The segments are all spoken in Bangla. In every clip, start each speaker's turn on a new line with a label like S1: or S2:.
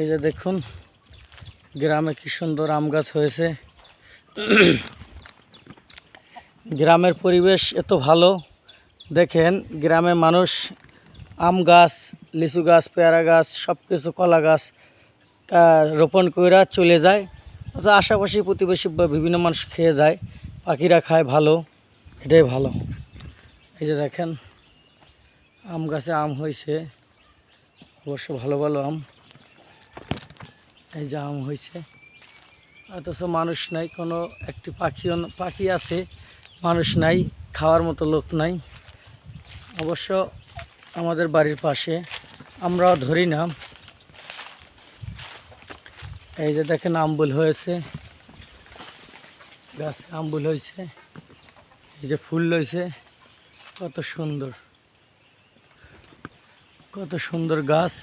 S1: এই যে দেখুন গ্রামে কি সুন্দর আম গাছ হয়েছে। গ্রামের পরিবেশ এত ভালো, দেখেন গ্রামে মানুষ আম গাছ, লিচু গাছ, পেয়ারা গাছ, সব কিছু, কলা গাছ রোপণ করে চলে যায়। আশেপাশে প্রতিবেশী বা বিভিন্ন মানুষ খেয়ে যায়, পাখিরা খায়, ভালো, এটাই ভালো। এই যে দেখেন আম গাছে আম হয়েছে, অবশ্য ভালো ভালো আম। এই যে আম হয়েছে, অথচ মানুষ নাই, কোনো একটি পাখি আছে, মানুষ নাই, খাওয়ার মতো লোক নাই। অবশ্য আমাদের বাড়ির পাশে, আমরাও ধরি না। এই যে দেখেন আমবুল হয়েছে, গাছে আমবুল হয়েছে, এই যে ফুল হয়েছে, কত সুন্দর, কত সুন্দর গাছ।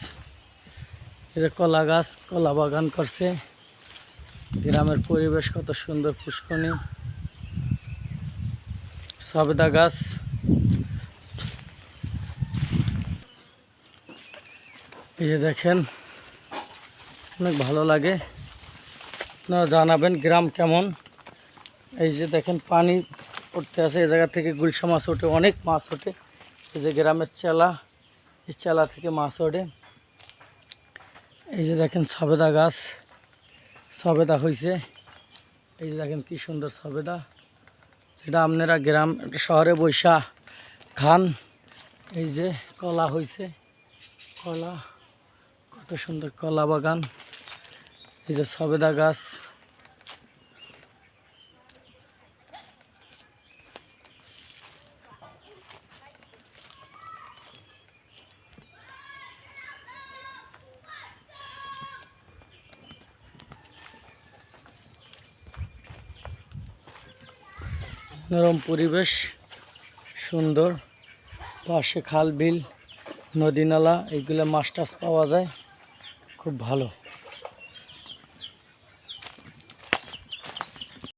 S1: এই যে কলা গাছ, কলা বাগান করছে। গ্রামের পরিবেশ কত সুন্দর, পুষ্করণী, সবেদা গাছ। এই যে দেখেন অনেক ভালো লাগে। আপনারা জানাবেন গ্রাম কেমন। এই যে দেখেন পানি উঠতে আছে, এই জায়গা থেকে গুলশা মাছ ওঠে, অনেক মাছ ওঠে। এই যে গ্রামের চেলা, এই চেলা থেকে মাছ ওঠে। এই যে দেখেন সবেদা গাছ, সবেদা হয়েছে। এই যে দেখেন কি সুন্দর সবেদা, যেটা আপনারা গ্রাম শহরে বৈশা খান। এই যে কলা হয়েছে, কলা, কত সুন্দর কলা বাগান। এই যে সবেদা গাছ। নরম পরিবেশ, সুন্দর, পাশে খাল বিল, নদী নালা, এইগুলো মাছ টাছ পাওয়া যায়, খুব ভালো।